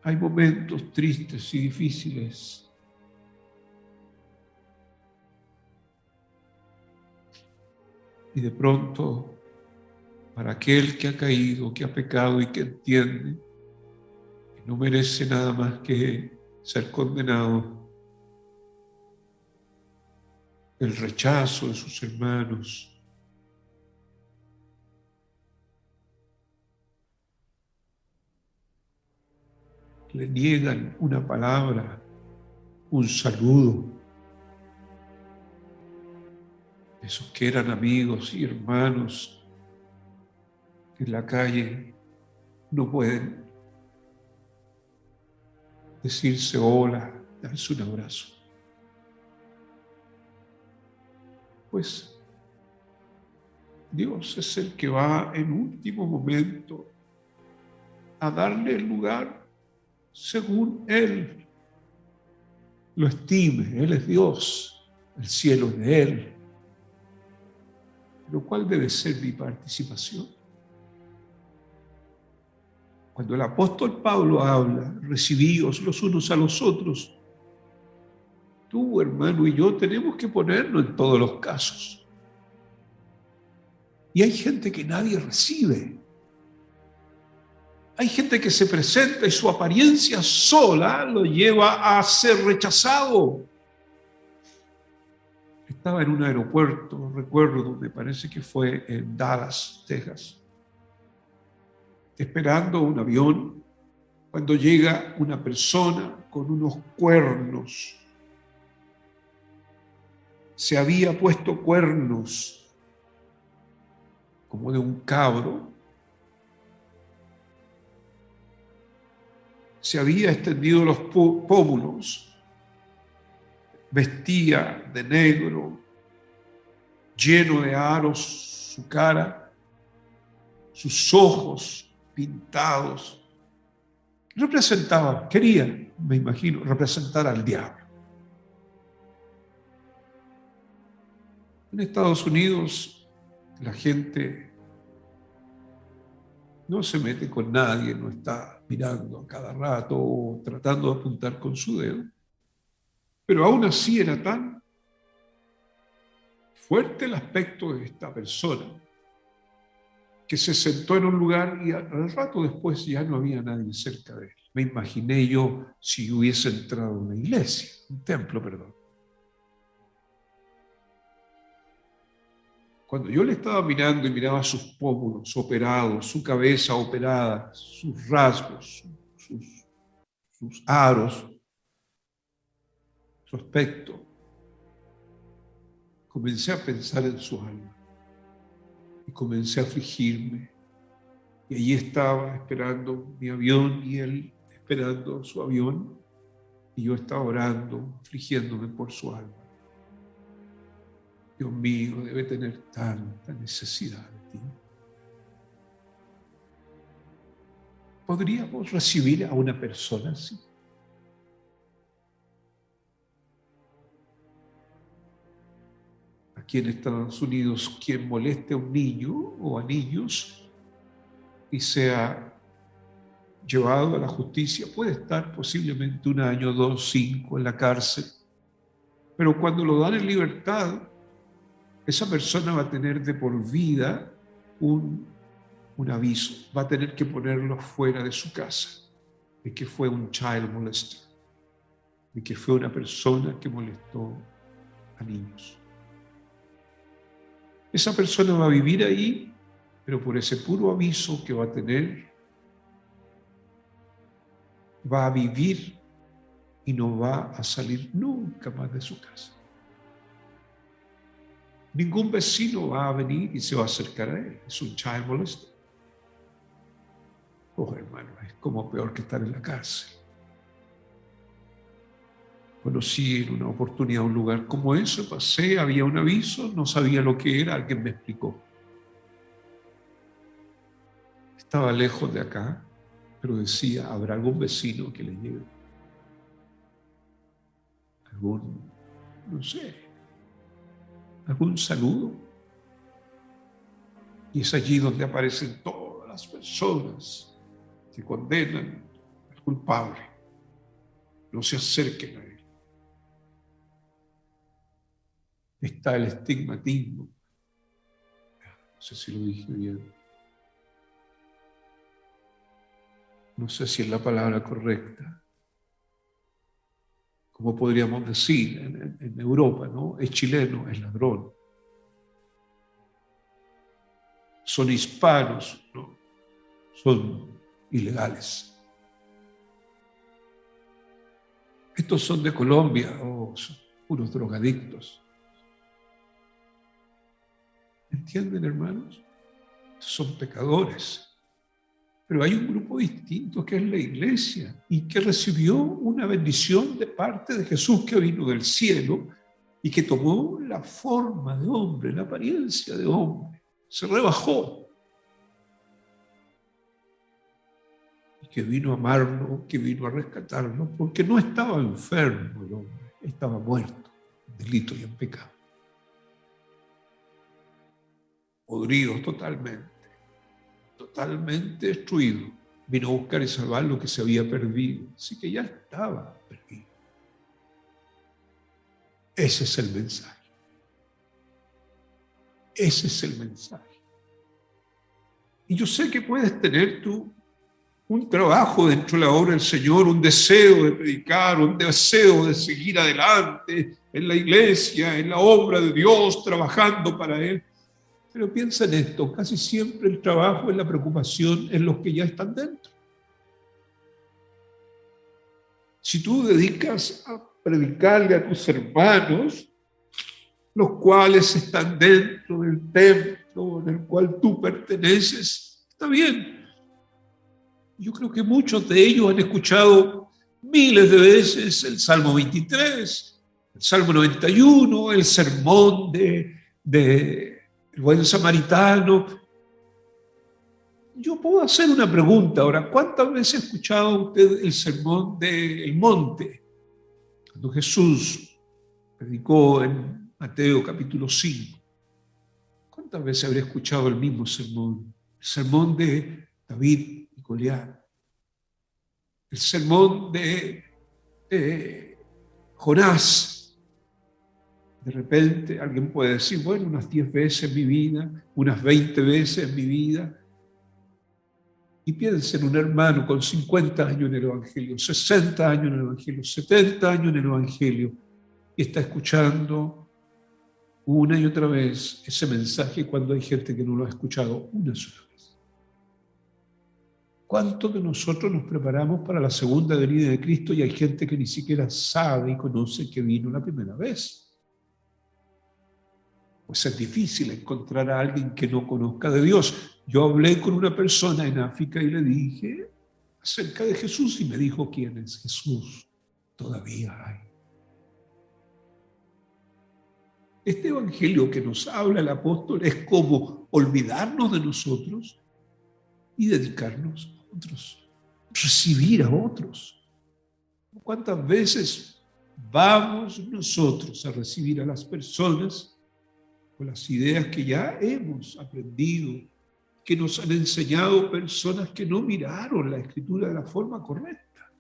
Hay momentos tristes y difíciles. Y de pronto, para aquel que ha caído, que ha pecado y que entiende que no merece nada más que ser condenado, el rechazo de sus hermanos, le niegan una palabra, un saludo. Esos que eran amigos y hermanos en la calle no pueden decirse hola, darse un abrazo. Pues Dios es el que va en último momento a darle el lugar según Él lo estime. Él es Dios, el cielo es de Él. Pero ¿cuál debe ser mi participación? Cuando el apóstol Pablo habla, recibíos los unos a los otros, tú, hermano, y yo tenemos que ponernos en todos los casos. Y hay gente que nadie recibe. Hay gente que se presenta y su apariencia sola lo lleva a ser rechazado. Estaba en un aeropuerto, recuerdo, me parece que fue en Dallas, Texas, esperando un avión, cuando llega una persona con unos cuernos. Se había puesto cuernos como de un cabro. Se había extendido los pómulos, vestía de negro, lleno de aros su cara, sus ojos pintados. Representaba, quería, me imagino, representar al diablo. En Estados Unidos la gente no se mete con nadie, no está mirando a cada rato o tratando de apuntar con su dedo. Pero aún así era tan fuerte el aspecto de esta persona que se sentó en un lugar y al rato después ya no había nadie cerca de él. Me imaginé yo si hubiese entrado a una iglesia, un templo, perdón. Cuando yo le estaba mirando y miraba sus pómulos operados, su cabeza operada, sus rasgos, sus aros, su aspecto, comencé a pensar en su alma y comencé a afligirme. Y allí estaba esperando mi avión y él esperando su avión, y yo estaba orando, afligiéndome por su alma. Dios mío, debe tener tanta necesidad de ti. ¿Podríamos recibir a una persona así? Aquí en Estados Unidos, quien moleste a un niño o a niños y sea llevado a la justicia puede estar posiblemente 1 año, 2, 5 en la cárcel. Pero cuando lo dan en libertad, esa persona va a tener de por vida un aviso. Va a tener que ponerlo fuera de su casa, de que fue un child molester. de que fue una persona que molestó a niños. Esa persona va a vivir ahí, pero por ese puro aviso que va a tener, va a vivir y no va a salir nunca más de su casa. Ningún vecino va a venir y se va a acercar a él. Es un child molester. Oh, hermano, es como peor que estar en la cárcel. Conocí en una oportunidad un lugar como eso, pasé, había un aviso, no sabía lo que era, alguien me explicó. Estaba lejos de acá, pero decía, ¿habrá algún vecino que le lleve algún, no sé, algún saludo? Y es allí donde aparecen todas las personas que condenan al culpable. No se acerquen a él. Está el estigmatismo. No sé si lo dije bien. No sé si es la palabra correcta. Como podríamos decir en Europa, ¿no? Es chileno, es ladrón. Son hispanos, ¿no? Son ilegales. Estos son de Colombia, son puros drogadictos. ¿Entienden, hermanos? Son pecadores. Pero hay un grupo distinto que es la iglesia y que recibió una bendición de parte de Jesús que vino del cielo y que tomó la forma de hombre, la apariencia de hombre. Se rebajó. Y que vino a amarlo, que vino a rescatarlo, porque no estaba enfermo el hombre, estaba muerto en delito y en pecado. Podrido totalmente destruido. Vino a buscar y salvar lo que se había perdido. Así que ya estaba perdido. Ese es el mensaje. Ese es el mensaje. Y yo sé que puedes tener tú un trabajo dentro de la obra del Señor, un deseo de predicar, un deseo de seguir adelante en la iglesia, en la obra de Dios, trabajando para Él. Pero piensa en esto, casi siempre el trabajo es la preocupación en los que ya están dentro. Si tú dedicas a predicarle a tus hermanos, los cuales están dentro del templo en el cual tú perteneces, está bien. Yo creo que muchos de ellos han escuchado miles de veces el Salmo 23, el Salmo 91, el sermón de el buen samaritano. Yo puedo hacer una pregunta ahora. ¿Cuántas veces ha escuchado usted el sermón del monte? Cuando Jesús predicó en Mateo capítulo 5. ¿Cuántas veces habré escuchado el mismo sermón? El sermón de David y Goliat. El sermón de Jonás. De repente alguien puede decir, bueno, unas 10 veces en mi vida, unas 20 veces en mi vida. Y piensa en un hermano con 50 años en el Evangelio, 60 años en el Evangelio, 70 años en el Evangelio, y está escuchando una y otra vez ese mensaje cuando hay gente que no lo ha escuchado una sola vez. ¿Cuántos de nosotros nos preparamos para la segunda venida de Cristo y hay gente que ni siquiera sabe y conoce que vino la primera vez? Pues es difícil encontrar a alguien que no conozca de Dios. Yo hablé con una persona en África y le dije acerca de Jesús y me dijo, ¿quién es Jesús? Todavía hay. Este evangelio que nos habla el apóstol es como olvidarnos de nosotros y dedicarnos a otros, recibir a otros. ¿Cuántas veces vamos nosotros a recibir a las personas con las ideas que ya hemos aprendido, que nos han enseñado personas que no miraron la Escritura de la forma correcta?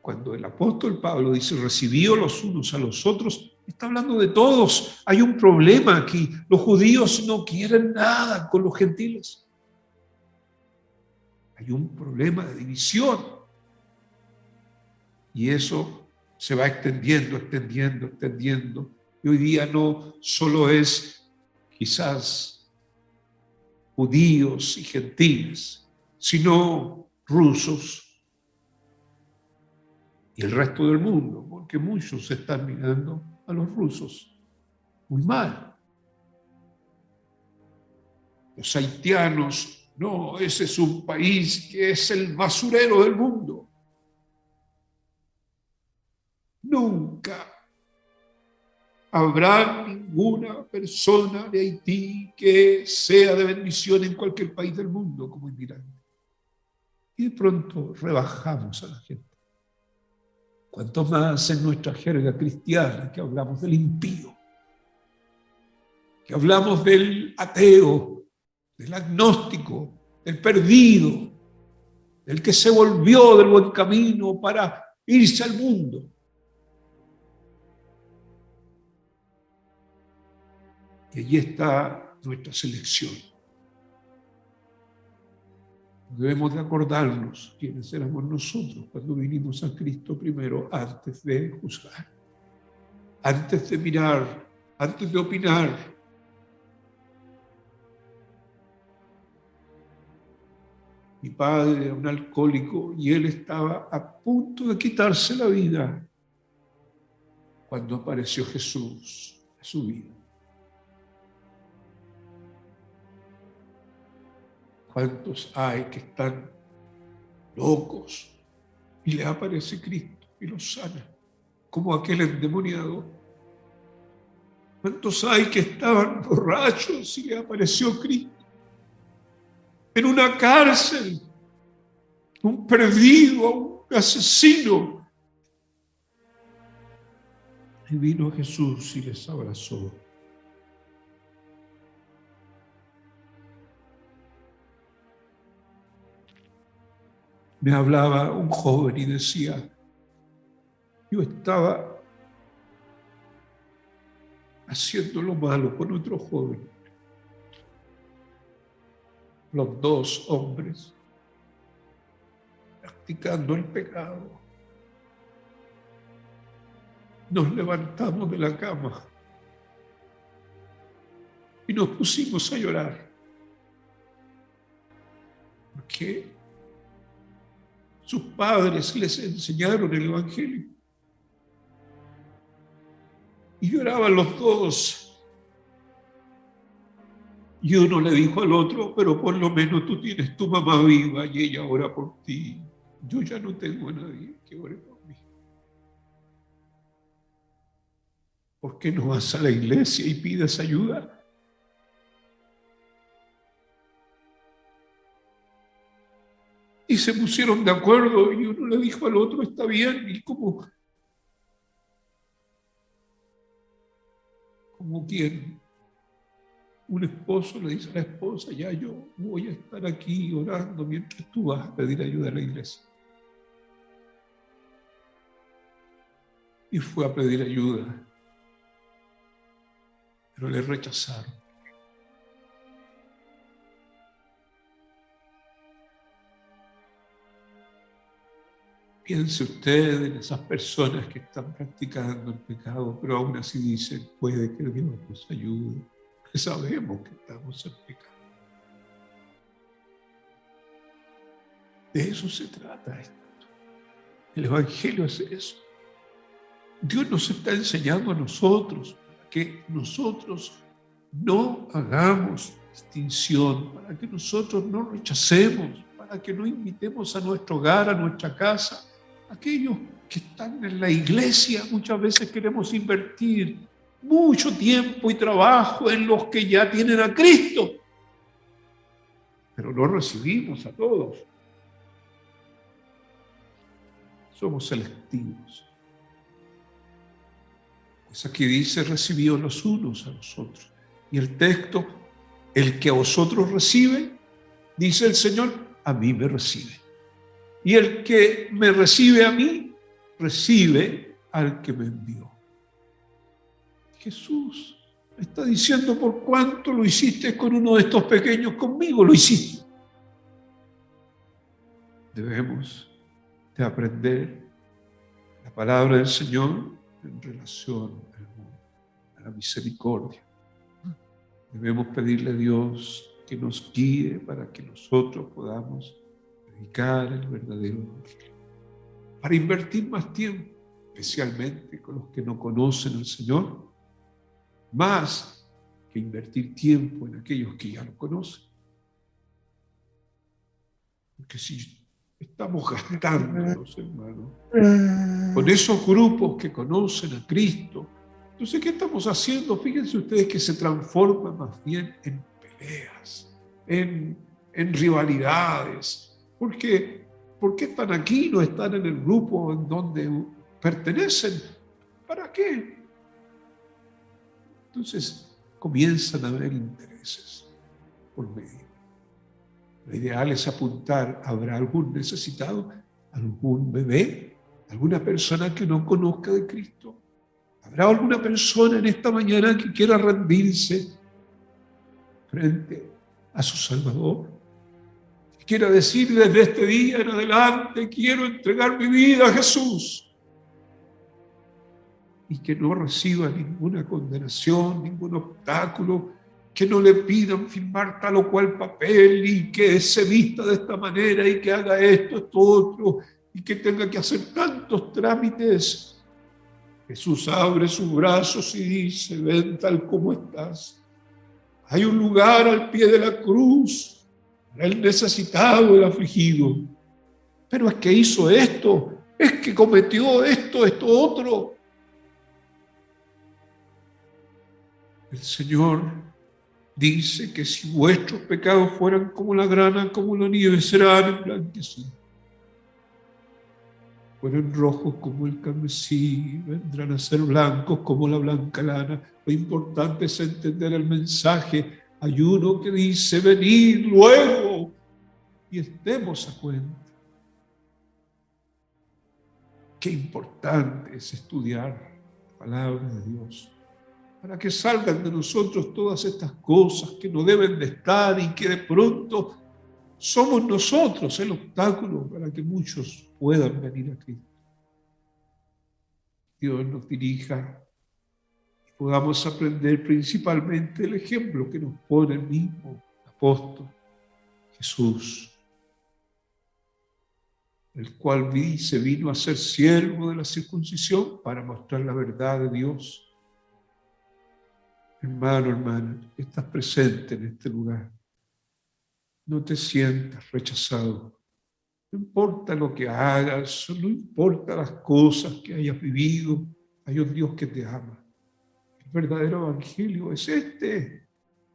Cuando el apóstol Pablo dice recibíos los unos a los otros, está hablando de todos. Hay un problema aquí. Los judíos no quieren nada con los gentiles. Hay un problema de división. Y eso se va extendiendo, extendiendo, extendiendo. Y hoy día no solo es quizás judíos y gentiles, sino rusos y el resto del mundo, porque muchos están mirando a los rusos muy mal. Los haitianos, no, ese es un país que es el basurero del mundo. Nunca habrá ninguna persona de Haití que sea de bendición en cualquier país del mundo como inmigrante. Y de pronto rebajamos a la gente. Cuanto más en nuestra jerga cristiana, que hablamos del impío, que hablamos del ateo, del agnóstico, del perdido, del que se volvió del buen camino para irse al mundo. Y allí está nuestra selección. Debemos de acordarnos quiénes éramos nosotros cuando vinimos a Cristo primero, antes de juzgar, antes de mirar, antes de opinar. Mi padre era un alcohólico y él estaba a punto de quitarse la vida cuando apareció Jesús a su vida. ¿Cuántos hay que están locos y le aparece Cristo y los sana, como aquel endemoniado? ¿Cuántos hay que estaban borrachos y le apareció Cristo? En una cárcel, un perdido, un asesino. Y vino Jesús y les abrazó. Me hablaba un joven y decía, yo estaba haciendo lo malo con otro joven. Los dos hombres practicando el pecado. Nos levantamos de la cama y nos pusimos a llorar. Porque sus padres les enseñaron el Evangelio. Y lloraban los dos. Y uno le dijo al otro, pero por lo menos tú tienes tu mamá viva y ella ora por ti. Yo ya no tengo a nadie que ore por mí. ¿Por qué no vas a la iglesia y pides ayuda? Y se pusieron de acuerdo y uno le dijo al otro, está bien, y como quien un esposo le dice a la esposa, ya yo voy a estar aquí orando mientras tú vas a pedir ayuda a la iglesia. Y fue a pedir ayuda, pero le rechazaron. Piense usted en esas personas que están practicando el pecado, pero aún así dicen, puede que Dios nos ayude, porque sabemos que estamos en pecado. De eso se trata esto. El Evangelio es eso. Dios nos está enseñando a nosotros que nosotros no hagamos distinción, para que nosotros no rechacemos, para que no invitemos a nuestro hogar, a nuestra casa, aquellos que están en la iglesia. Muchas veces queremos invertir mucho tiempo y trabajo en los que ya tienen a Cristo, pero no recibimos a todos. Somos selectivos. Pues aquí dice, recibió los unos a los otros. Y el texto, el que a vosotros recibe, dice el Señor, a mí me recibe. Y el que me recibe a mí, recibe al que me envió. Jesús está diciendo, por cuánto lo hiciste con uno de estos pequeños, conmigo lo hiciste. Debemos de aprender palabra del Señor en relación a la misericordia. Debemos pedirle a Dios que nos guíe para que nosotros podamos predicar el verdadero evangelio, para invertir más tiempo, especialmente con los que no conocen al Señor, más que invertir tiempo en aquellos que ya lo conocen. Porque si estamos gastándonos, hermanos, con esos grupos que conocen a Cristo, entonces, ¿qué estamos haciendo? Fíjense ustedes que se transforma más bien en peleas, en rivalidades. ¿Por qué están aquí, no están en el grupo en donde pertenecen? ¿Para qué? Entonces, comienzan a haber intereses por medio. Lo ideal es apuntar, ¿habrá algún necesitado? ¿Algún bebé? ¿Alguna persona que no conozca de Cristo? ¿Habrá alguna persona en esta mañana que quiera rendirse frente a su Salvador? Que quiera decir desde este día en adelante, quiero entregar mi vida a Jesús. Y que no reciba ninguna condenación, ningún obstáculo, que no le pidan firmar tal o cual papel y que se vista de esta manera y que haga esto otro y que tenga que hacer tantos trámites. Jesús abre sus brazos y dice, ven tal como estás. Hay un lugar al pie de la cruz para el necesitado, el afligido. Pero es que hizo esto, es que cometió esto otro. El Señor dice que si vuestros pecados fueran como la grana, como la nieve, serán emblanquecidos. Fueron rojos como el carmesí, vendrán a ser blancos como la blanca lana. Lo importante es entender el mensaje. Hay uno que dice, venid luego y estemos a cuenta. Qué importante es estudiar la palabra de Dios, para que salgan de nosotros todas estas cosas que no deben de estar y que de pronto somos nosotros el obstáculo para que muchos puedan venir a Cristo. Dios nos dirija y podamos aprender principalmente el ejemplo que nos pone el mismo apóstol Jesús, el cual dice vino a ser siervo de la circuncisión para mostrar la verdad de Dios. Hermano, hermana, estás presente en este lugar. No te sientas rechazado. No importa lo que hagas, no importa las cosas que hayas vivido, hay un Dios que te ama. El verdadero evangelio es este.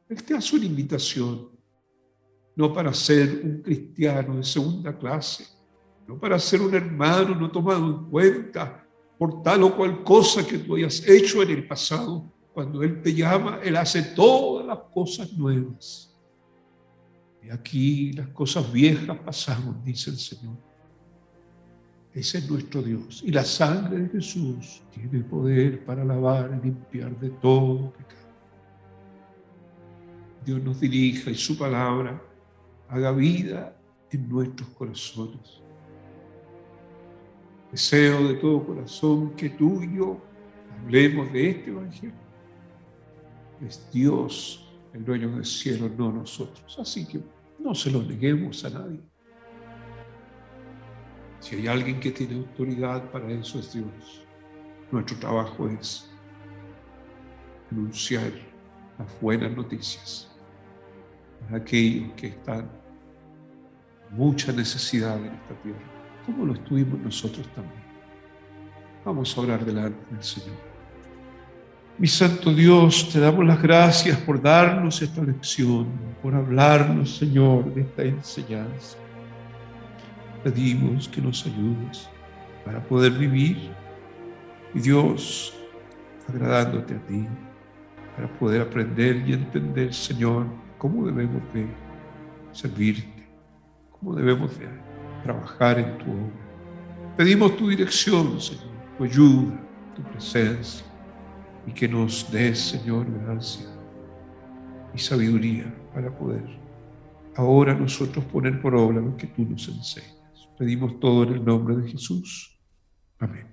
Él te hace una invitación, no para ser un cristiano de segunda clase, no para ser un hermano no tomado en cuenta por tal o cual cosa que tú hayas hecho en el pasado. Cuando Él te llama, Él hace todas las cosas nuevas. Y aquí las cosas viejas pasaron, dice el Señor. Ese es nuestro Dios. Y la sangre de Jesús tiene poder para lavar y limpiar de todo pecado. Dios nos dirija y su palabra haga vida en nuestros corazones. Deseo de todo corazón que tú y yo hablemos de este evangelio. Es Dios el dueño del cielo, no nosotros. Así que no se lo neguemos a nadie. Si hay alguien que tiene autoridad para eso, es Dios. Nuestro trabajo es anunciar las buenas noticias para aquellos que están en mucha necesidad en esta tierra, como lo estuvimos nosotros también. Vamos a orar delante del Señor. Mi santo Dios, te damos las gracias por darnos esta lección, por hablarnos, Señor, de esta enseñanza. Pedimos que nos ayudes para poder vivir, y Dios, agradándote a ti, para poder aprender y entender, Señor, cómo debemos de servirte, cómo debemos de trabajar en tu obra. Pedimos tu dirección, Señor, tu ayuda, tu presencia, y que nos des, Señor, gracia y sabiduría para poder ahora nosotros poner por obra lo que tú nos enseñas. Pedimos todo en el nombre de Jesús. Amén.